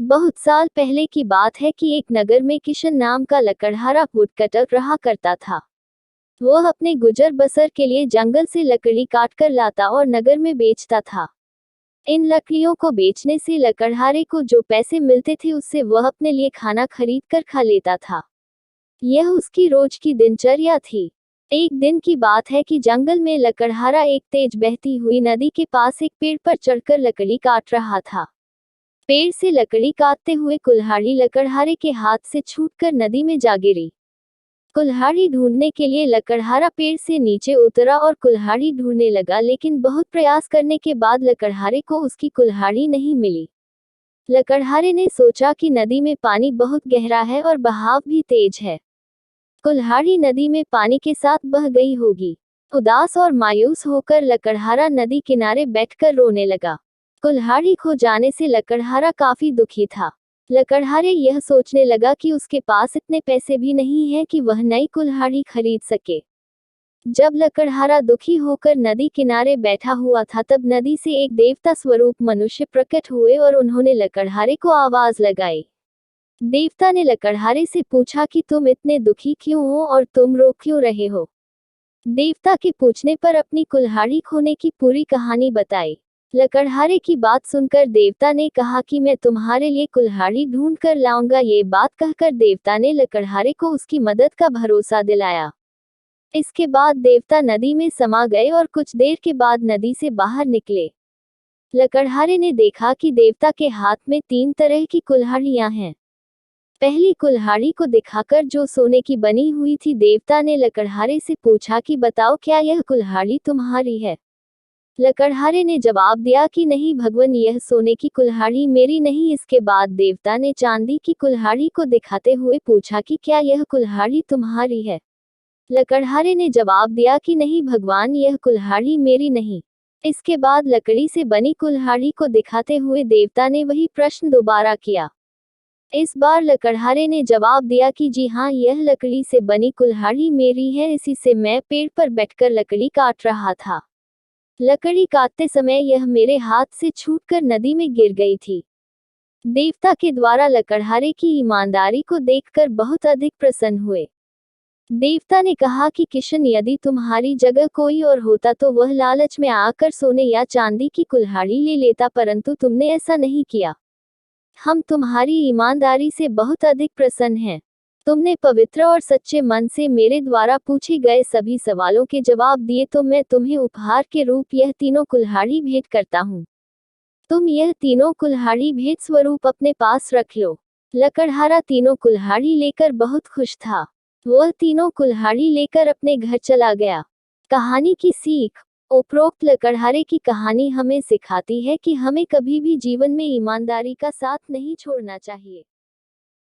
बहुत साल पहले की बात है कि एक नगर में किशन नाम का लकड़हारा वुडकटर रहा करता था। वह अपने गुजर बसर के लिए जंगल से लकड़ी काटकर लाता और नगर में बेचता था। इन लकड़ियों को बेचने से लकड़हारे को जो पैसे मिलते थे उससे वह अपने लिए खाना खरीद कर खा लेता था। यह उसकी रोज की दिनचर्या थी। एक दिन की बात है कि जंगल में लकड़हारा एक तेज बहती हुई नदी के पास एक पेड़ पर चढ़कर लकड़ी काट रहा था। पेड़ से लकड़ी काटते हुए कुल्हाड़ी लकड़हारे के हाथ से छूटकर नदी में जा गिरी। कुल्हाड़ी ढूंढने के लिए लकड़हारा पेड़ से नीचे उतरा और कुल्हाड़ी ढूंढने लगा, लेकिन बहुत प्रयास करने के बाद लकड़हारे को उसकी कुल्हाड़ी नहीं मिली। लकड़हारे ने सोचा कि नदी में पानी बहुत गहरा है और बहाव भी तेज है। कुल्हाड़ी नदी में पानी के साथ बह गई होगी। उदास और मायूस होकर लकड़हारा नदी किनारे बैठकर रोने लगा। कुल्हाड़ी खो जाने से लकड़हारा काफी दुखी था। लकड़हारे यह सोचने लगा कि उसके पास इतने पैसे भी नहीं हैं कि वह नई कुल्हाड़ी खरीद सके। जब लकड़हारा दुखी होकर नदी किनारे बैठा हुआ था तब नदी से एक देवता स्वरूप मनुष्य प्रकट हुए और उन्होंने लकड़हारे को आवाज लगाई। देवता ने लकड़हारे से पूछा कि तुम इतने दुखी क्यों हो और तुम रो क्यों रहे हो। देवता के पूछने पर अपनी कुल्हाड़ी खोने की पूरी कहानी बताई। लकड़हारे की बात सुनकर देवता ने कहा कि मैं तुम्हारे लिए कुल्हाड़ी ढूंढ कर लाऊंगा। ये बात कहकर देवता ने लकड़हारे को उसकी मदद का भरोसा दिलाया। इसके बाद देवता नदी में समा गए और कुछ देर के बाद नदी से बाहर निकले। लकड़हारे ने देखा कि देवता के हाथ में 3 तरह की कुल्हाड़ियां हैं। पहली कुल्हाड़ी को दिखाकर, जो सोने की बनी हुई थी, देवता ने लकड़हारे से पूछा कि बताओ, क्या यह कुल्हाड़ी तुम्हारी है। लकड़हारे ने जवाब दिया कि नहीं भगवान, यह सोने की कुल्हाड़ी मेरी नहीं। इसके बाद देवता ने चांदी की कुल्हाड़ी को दिखाते हुए पूछा कि क्या यह कुल्हाड़ी तुम्हारी है। लकड़हारे ने जवाब दिया कि नहीं भगवान, यह कुल्हाड़ी मेरी नहीं। इसके बाद लकड़ी से बनी कुल्हाड़ी को दिखाते हुए देवता ने वही प्रश्न दोबारा किया। इस बार लकड़हारे ने जवाब दिया कि जी हाँ, यह लकड़ी से बनी कुल्हाड़ी मेरी है, इसी से मैं पेड़ पर बैठकर लकड़ी काट रहा था। लकड़ी काटते समय यह मेरे हाथ से छूटकर नदी में गिर गई थी। देवता के द्वारा लकड़हारे की ईमानदारी को देखकर बहुत अधिक प्रसन्न हुए। देवता ने कहा कि किशन, यदि तुम्हारी जगह कोई और होता तो वह लालच में आकर सोने या चांदी की कुल्हाड़ी ले लेता, परंतु तुमने ऐसा नहीं किया। हम तुम्हारी ईमानदारी से बहुत अधिक प्रसन्न हैं। तुमने पवित्र और सच्चे मन से मेरे द्वारा पूछे गए सभी सवालों के जवाब दिए, तो मैं तुम्हें उपहार के रूप यह तीनों कुल्हाड़ी भेंट करता हूँ। तुम यह तीनों कुल्हाड़ी भेंट स्वरूप अपने पास रख लो। लकड़हारा तीनों कुल्हाड़ी लेकर बहुत खुश था। वह तीनों कुल्हाड़ी लेकर अपने घर चला गया। कहानी की सीख। उपरोक्त लकड़हारे की कहानी हमें सिखाती है कि हमें कभी भी जीवन में ईमानदारी का साथ नहीं छोड़ना चाहिए।